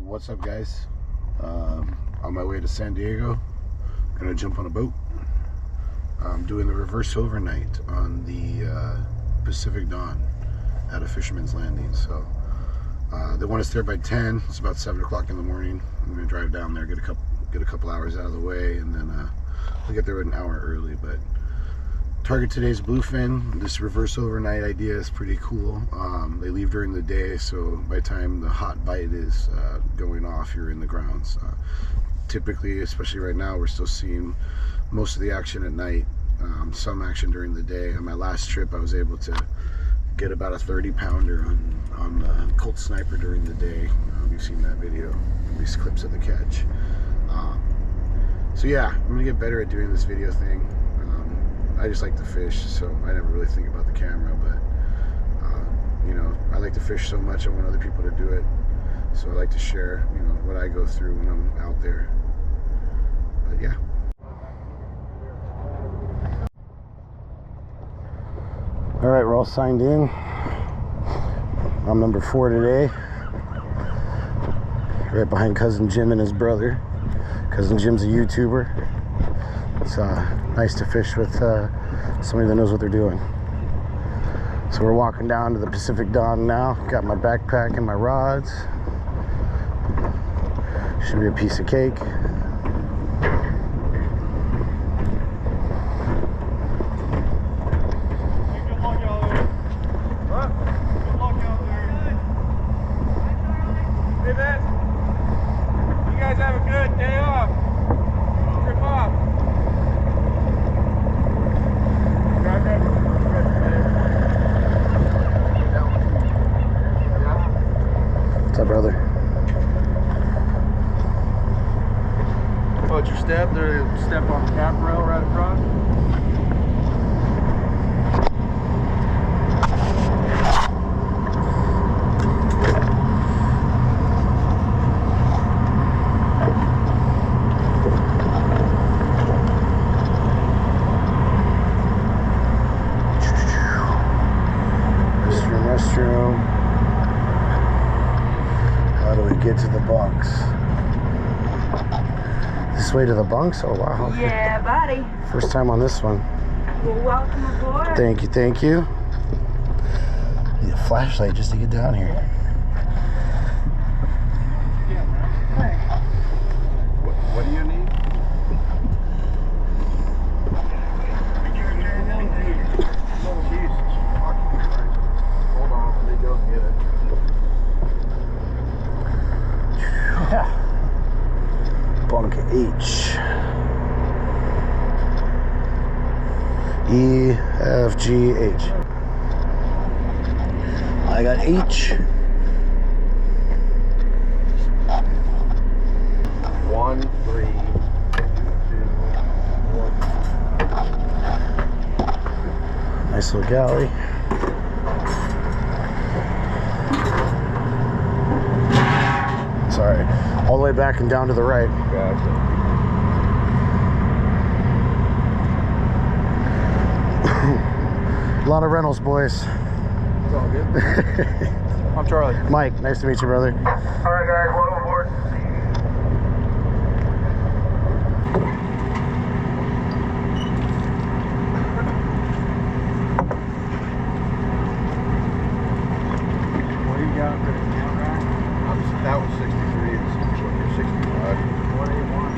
What's up, guys? On my way to San Diego, gonna jump on a boat. I'm doing the reverse overnight on the Pacific Dawn at a Fisherman's Landing. So they want us there by 10. It's about 7 o'clock in the morning. I'm gonna drive down there, get a couple hours out of the way, and then we'll get there an hour early. But target today's bluefin. This reverse overnight idea is pretty cool. They leave during the day, so by the time the hot bite is going off, you're in the grounds. Typically, especially right now, we're still seeing most of the action at night, some action during the day. On my last trip, I was able to get about a 30-pounder on the Colt Sniper during the day. You've seen that video, at least clips of the catch. So yeah, I'm gonna get better at doing this video thing. I just like to fish, so I never really think about the camera, but you know, I like to fish so much, I want other people to do it. So I like to share, you know, what I go through when I'm out there. But yeah. All right, we're all signed in. I'm number 4 today. Right behind Cousin Jim and his brother. Cousin Jim's a YouTuber. It's nice to fish with somebody that knows what they're doing. So we're walking down to the Pacific Dawn now. Got my backpack and my rods. Should be a piece of cake. Hey man, you guys have a good day off. Trip off. What's up, brother? Oh, it's your step. There, step on the cap rail right across. Restroom. How do we get to the bunks? This way to the bunks? Oh wow. Okay. Yeah, buddy. First time on this one. Well, welcome aboard. Thank you, thank you. Need a flashlight just to get down here. What do you need? Hold on, let me go get it. Yeah. Bunk H. E, F, G, H. I got H. 1, 3, 2, 1. Nice little galley. Sorry, all the way back and down to the right. Gotcha. A lot of rentals, boys. It's all good. I'm Charlie. Mike, nice to meet you, brother. All right, guys, welcome aboard. What do you got for the down rack? That was 63. It's 65. What do you want?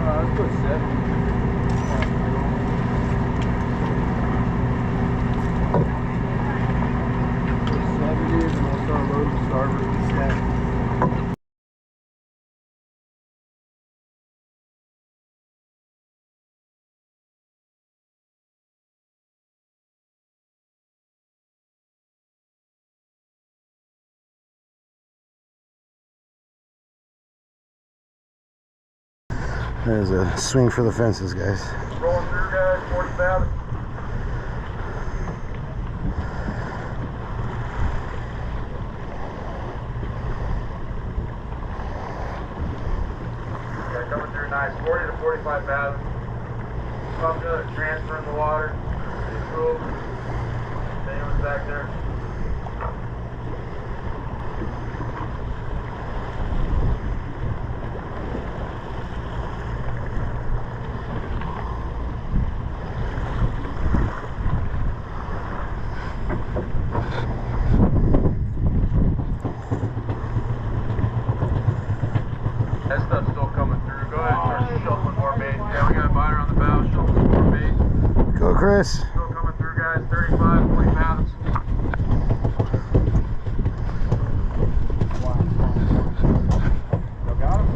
Let's put 70. 70, and then we'll start loading the starboard and set. There's a swing for the fences, guys. Rolling through, guys, 40 fathom. Yeah, coming through nice, 40 to 45 fathom. Pump to transfer in the water. Pretty cool. Daiwa's back there. Chris. Still coming through, guys. 35, 40 pounds. Still got him.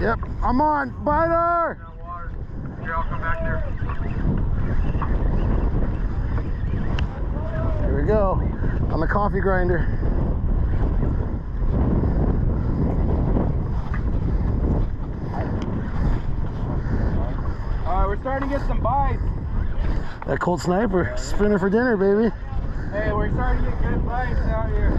Yep, I'm on. Biter! Here, I'll come back there. Here we go. On the coffee grinder. Alright, we're starting to get some bites. That Colt Sniper. Spinner for dinner, baby. Hey, we're starting to get good bites out here.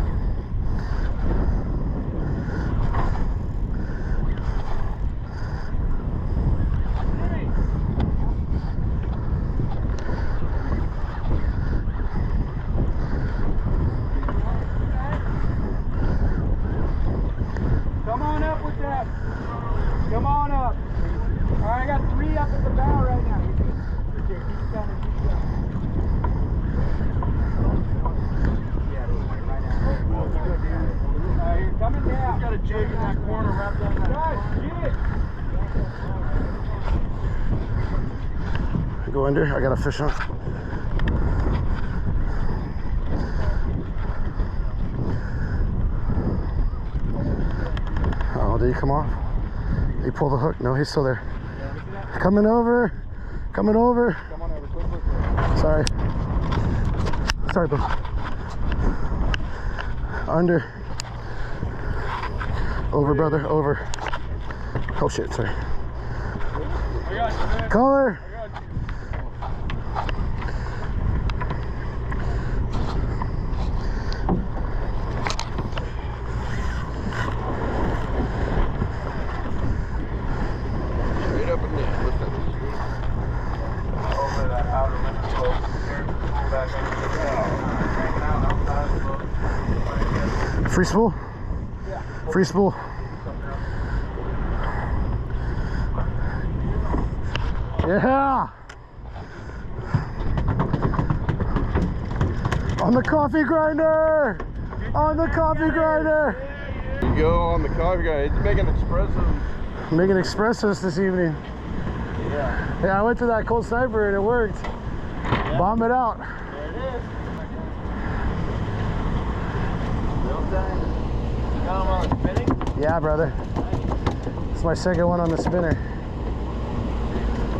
Come on up with that. Come on up. All right, I got 3 up at the bow right now. Keep coming, keep coming. Yeah, right now. You're coming down. Got a jig in that corner wrapped up. Guys, get it. Go under. I got a fish on. Oh, did he come off? Did he pull the hook? No, he's still there. Coming over. Coming over. Come on over, quick. Sorry. Sorry, bro. Under. Over, brother. Over. Oh, shit. Sorry. I got you, man. Color. Free spool? Yeah. Free spool. Yeah! On the coffee grinder! On the coffee grinder! You go on the coffee guy. It's making espressos. Making espressos this evening. Yeah. Yeah, I went to that Colt Sniper and it worked. Yeah. Bomb it out. There it is. Real time. You got him on the spinning? Yeah, brother. It's my second one on the spinner.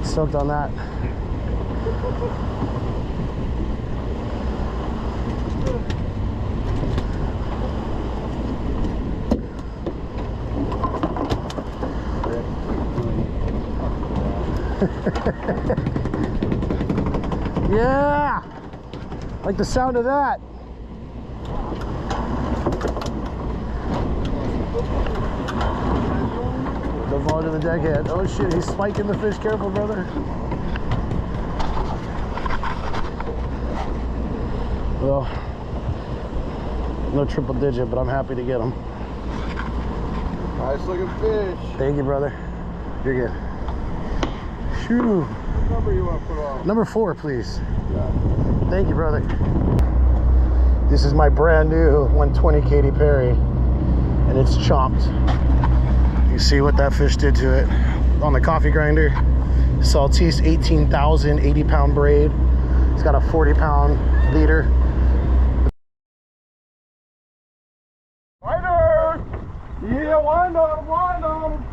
Stoked on that. Yeah! Like the sound of that. Don't fall into the deckhead. Oh shit, he's spiking the fish. Careful, brother. Well, no triple digit, but I'm happy to get him. Nice looking fish. Thank you, brother. You're good. Shoo. What number you want to put on? Number 4, please. Yeah. Thank you, brother. This is my brand new 120 Katy Perry, and it's chopped. You see what that fish did to it on the coffee grinder. Saltist 18,000, 80-pound braid. It's got a 40-pound leader. Spider! Yeah, wind on him, wind on him.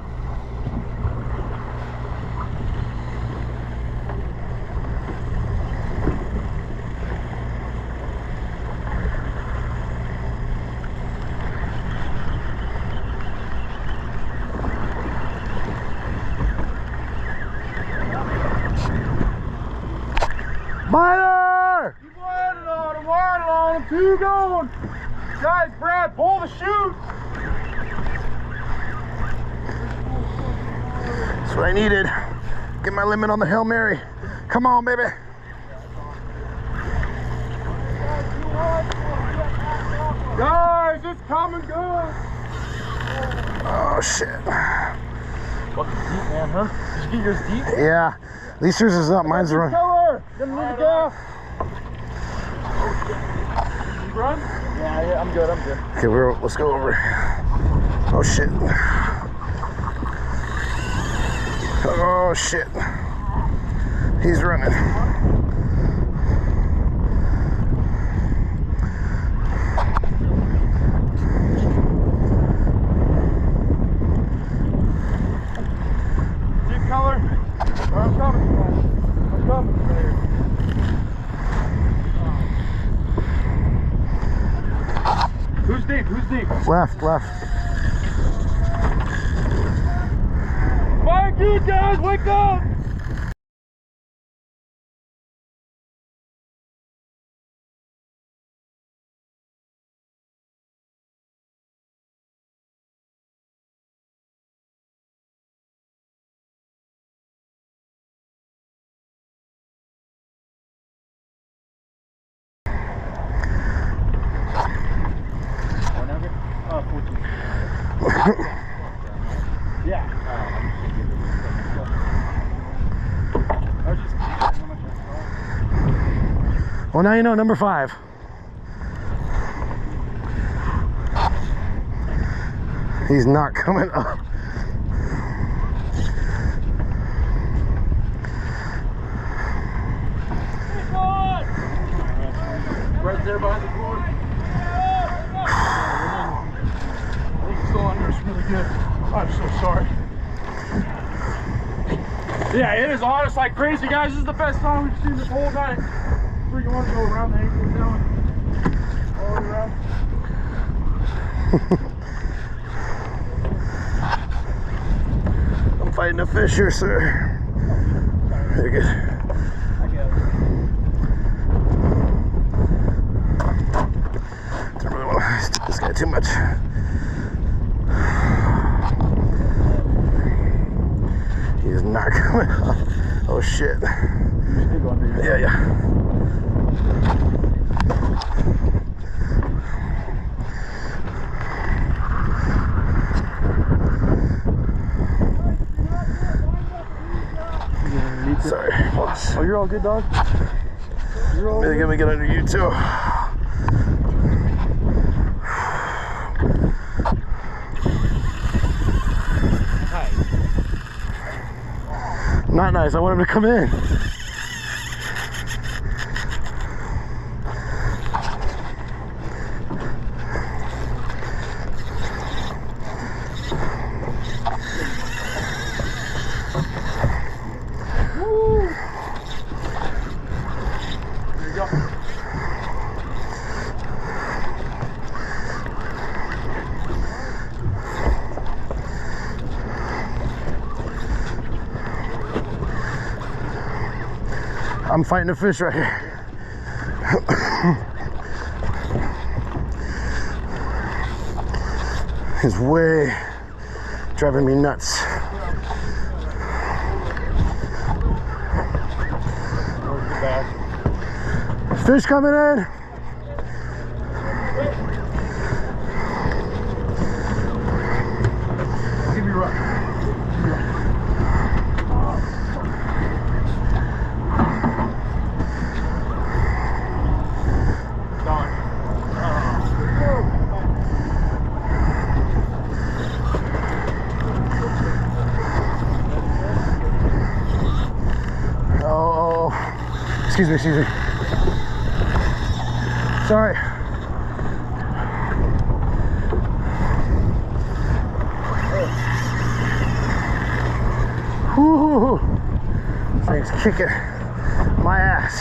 Biter! Keep you going? Guys, Brad, pull the chute. That's what I needed. Get my limit on the Hail Mary. Come on, baby. Guys, it's coming good. Oh, shit. Fucking deep, man, huh? Did you get yours deep? Yeah. At least yours is up. Mine's run. Killer! Gonna need the gas. You run? Yeah, I'm good, I'm good. Okay, let's go over. Oh, shit. Oh, shit. He's running. Deep color. I'm coming. I'm coming. Who's deep? Who's deep? Left. Fire good, guys! Wake up! Yeah. Well, now you know number 5. He's not coming up. Right there behind the board. I think it's still under. It's really good. I'm so sorry. Yeah, it is honest like crazy, guys. This is the best time we've seen this whole night. Where you want to go around the ankle down, all the way around. I'm fighting a fish here, sir. Very good. I got it. Don't really want to stick this guy too much. He is not coming up. Oh shit. Yeah. Sorry, boss. Oh, you're all good, dog? You're all Maybe good? gonna get under you too. Not nice. I want him to come in. Woo! There you go. I'm fighting a fish right here. He's way driving me nuts. Fish coming in. Give me a run. Oh, excuse me. Sorry. Whoo! Thing's kicking my ass.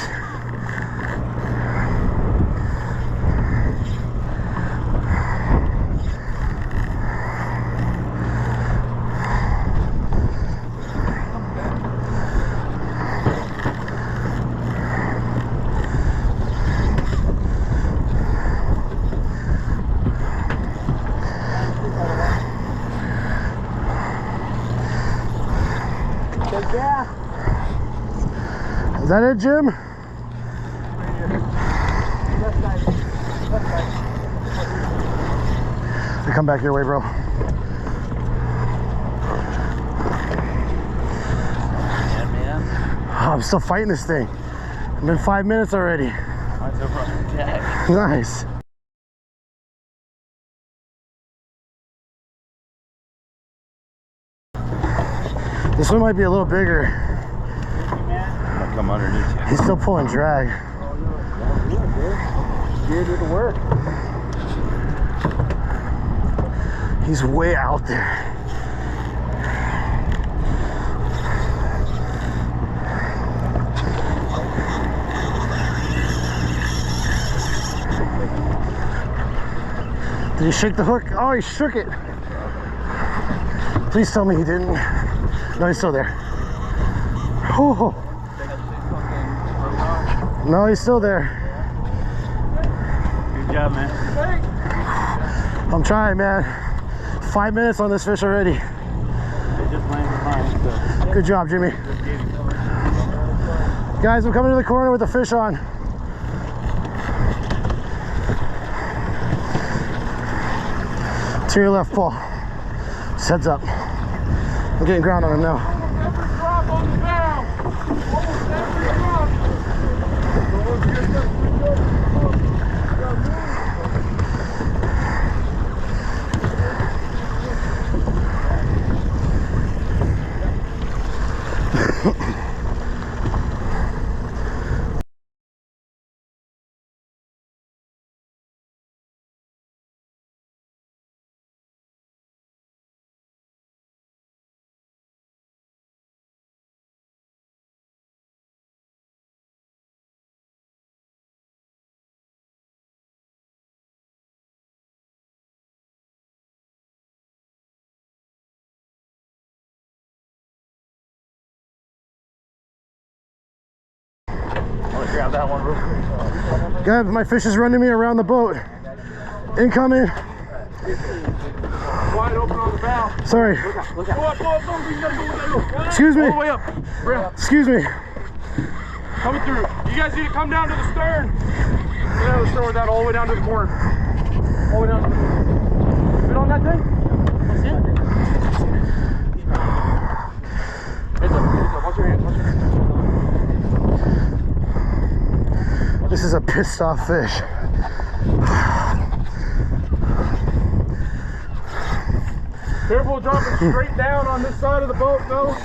Yeah. Is that it, Jim? Left side. Left side. They come back your way, bro. Yeah, man. Oh, I'm still fighting this thing. It's been 5 minutes already. Mine's over on the deck. Nice. This one might be a little bigger. I'll come underneath you. He's still pulling drag. Gear do the work. He's way out there. Did he shake the hook? Oh, he shook it. Please tell me he didn't. No, he's still there. Oh. No, he's still there. Good job, man. I'm trying, man. 5 minutes on this fish already. They just landed mine, so. Good job, Jimmy. Guys, I'm coming to the corner with the fish on. To your left, Paul. Just heads up. I'm getting ground on him now. Grab that one real quick. Guys, my fish is running me around the boat. Incoming. Wide open on the bow. Sorry. Look out. Go up. Excuse me. All the way up. Excuse me. Coming through. You guys need to come down to the stern. Get out of the stern with that all the way down to the corner. All the way down. Fit on that thing? What's it? Heads up. Watch your hands. This is a pissed off fish. Careful dropping straight down on this side of the boat, fellas.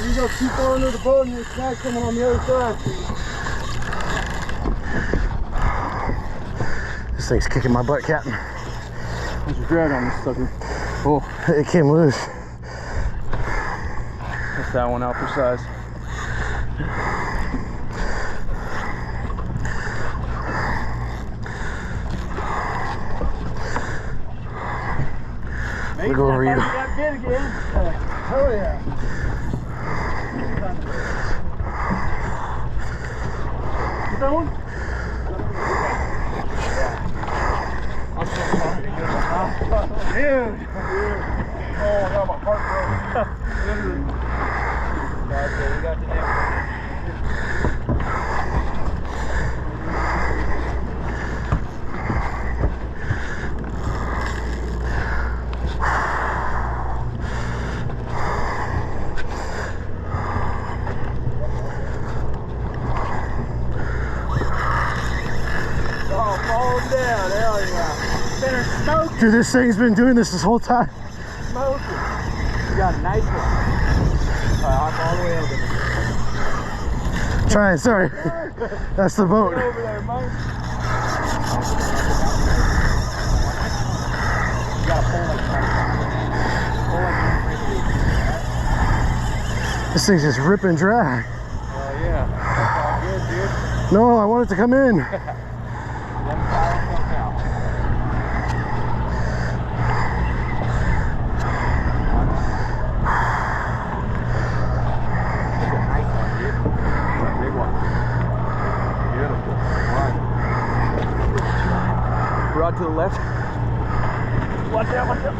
You go too far under the boat and your snag coming on the other side. This thing's kicking my butt, Captain. There's a drag on this sucker. Oh, It came loose. that's that one out for size. Look over you. That bit again. Oh yeah. Get that one? Dude. Oh, I got my heart broke. We got the next down, hell yeah. Better smoke Dude, this thing's been doing this whole time. smoke it. You got a nice one. Alright, hop all the way over there. Trying, sorry. That's the boat. Get over there, Mike. You gotta pull like that. Pull like that. This thing's just ripping drag. Oh yeah. That's all good, dude. No, I want it to come in. Left side comes out. That's a nice one, dude. That's a big one. Beautiful. One. Rod to the left. Watch out, watch out.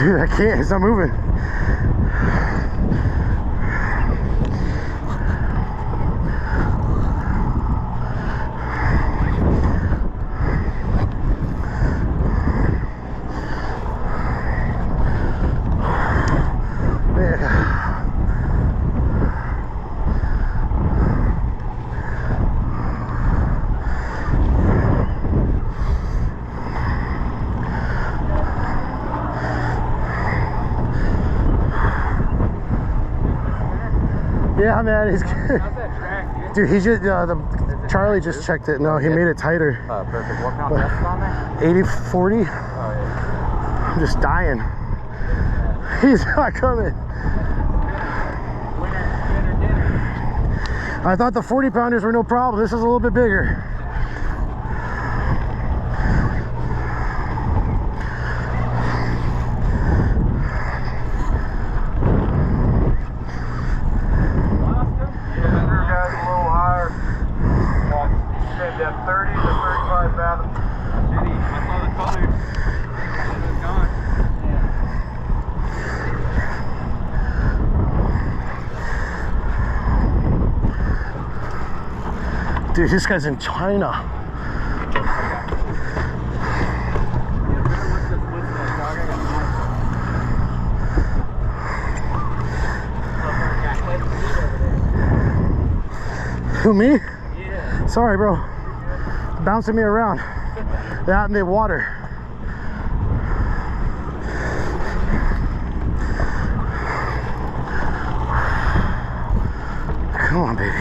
Dude, I can't. It's not moving. Yeah, man, he's good. How's that track, Dude, he just, Charlie just checked it. No, he made it tighter. Oh, perfect. What pound test is on there? 80, 40. Oh, yeah. I'm just dying. He's not coming. Winner, dinner. I thought the 40 pounders were no problem. This is a little bit bigger. Depth 30 to 35 fathoms. Eddy, I saw the color. It's gone. Yeah. Dude, this guy's in China. Who, me? Yeah. Sorry, bro. Bouncing me around. That in the water. Come on, baby.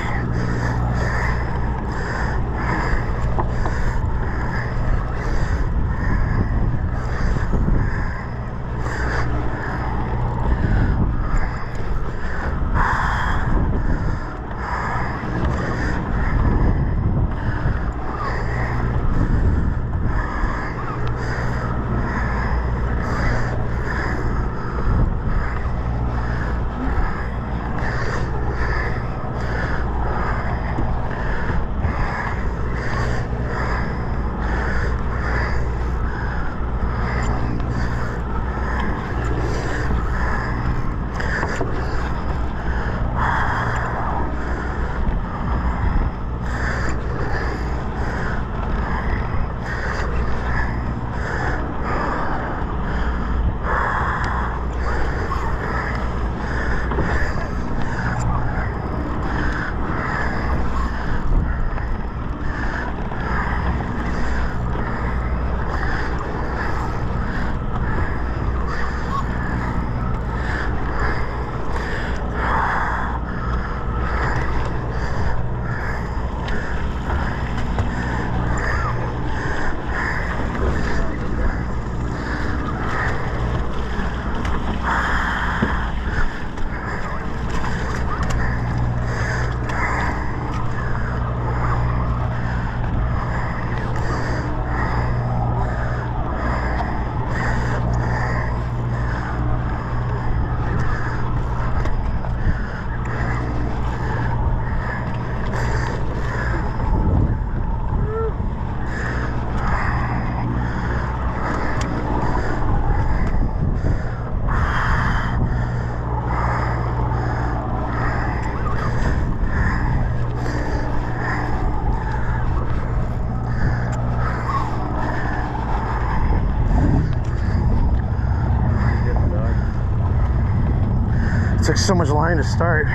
Took so much line to start.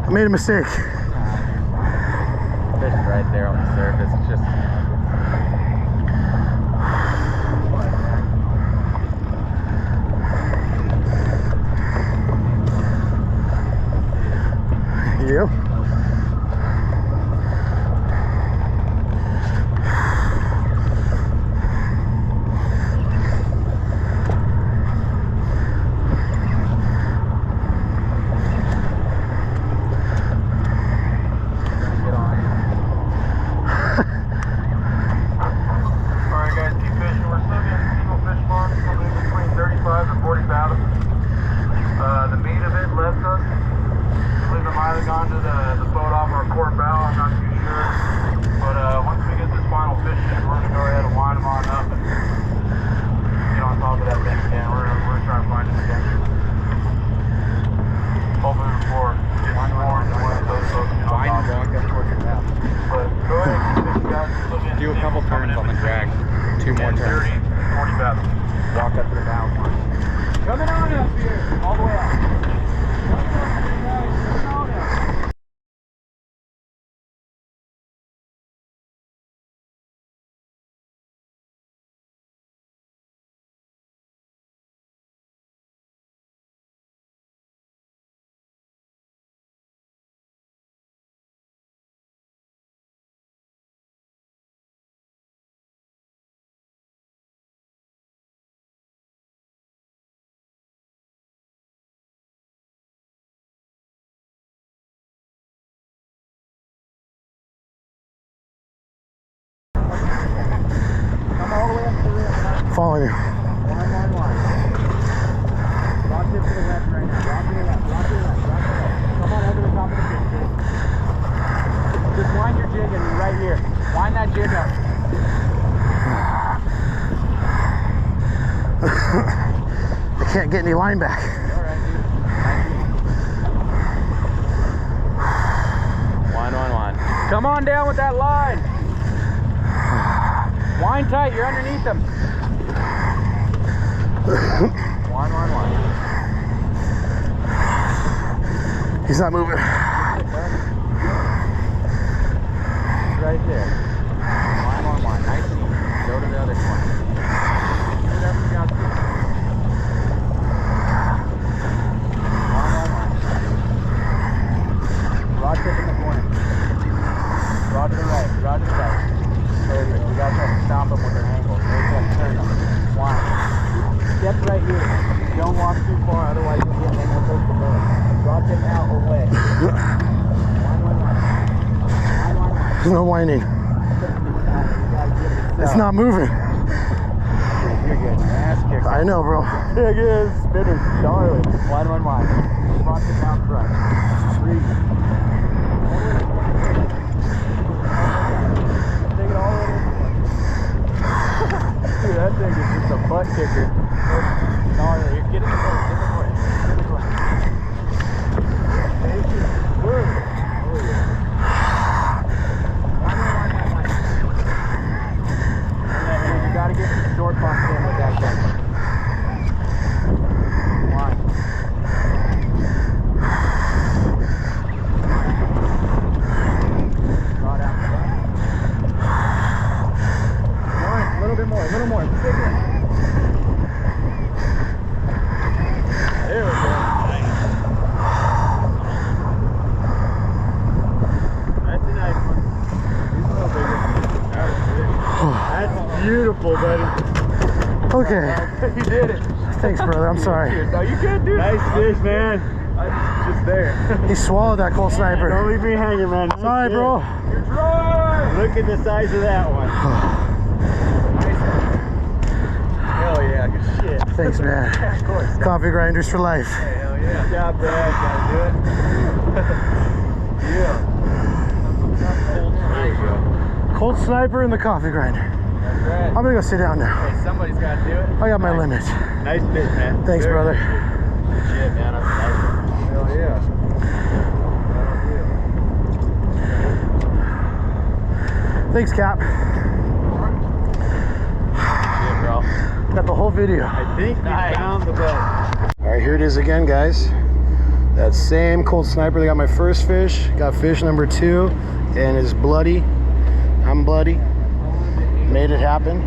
I made a mistake. Fish right there on the surface. It's just. You? Alright guys, keep fishing. We're still getting single fish marks. Something between 35 following you. Line. Rock it to the left right now. Rock to the left. Come on over the top of the fish, dude. Just wind your jig in right here. Wind that jig up. I can't get any line back. All right, dude. Wind. Come on down with that line. Wind tight, you're underneath them. Wind. He's not moving. Right there. Wind. Nice and easy. Go to the other corner. Do whatever you got to do. Wind. Rod tip in the corner. Rod to the right. Perfect. We got to stop them with their angles. Turn them. Wind. Step right here. Don't walk too far, otherwise you'll get an angle towards the boat. Rod tip out away. Wind. There's no winding. It's not moving. You're getting your ass kicked. I know, bro. There it is. Spinner. Darling. Wind. Rod tip out front. Breathe. Take it all the way to the front. Dude, that thing is just a butt kicker. Gnarly. Get in the boat. Word. Oh, yeah. You gotta get some short bumps in with that thing. Line. Rod out. Line. A little more. Bigger. There we go. That's a nice one. He's a little bigger. That's beautiful, buddy. Okay. You did it. Thanks, brother. I'm sorry. No, you good, dude. Nice fish, man. I just there. He swallowed that Colt Sniper. Don't leave me hanging, man. Sorry, bro. You're dry. Look at the size of that one. Nice one. Hell yeah, good shit. Thanks, man. Of course. Coffee grinders for life. Hell yeah. Good job, Brad. Gotta do it. Yeah. There you go. Colt Sniper and the coffee grinder. That's right. I'm gonna go sit down now. Hey, somebody's got to do it. I got my limit. Nice fish, man. Thanks, Very brother. Good shit, man. That's nice. Hell yeah. Thanks, Cap. Shit, bro. Got the whole video. I think we found the boat. All right, here it is again, guys. That same Colt Sniper. They got my first fish. Got fish number 2, and it's bloody. I'm bloody. Made it happen.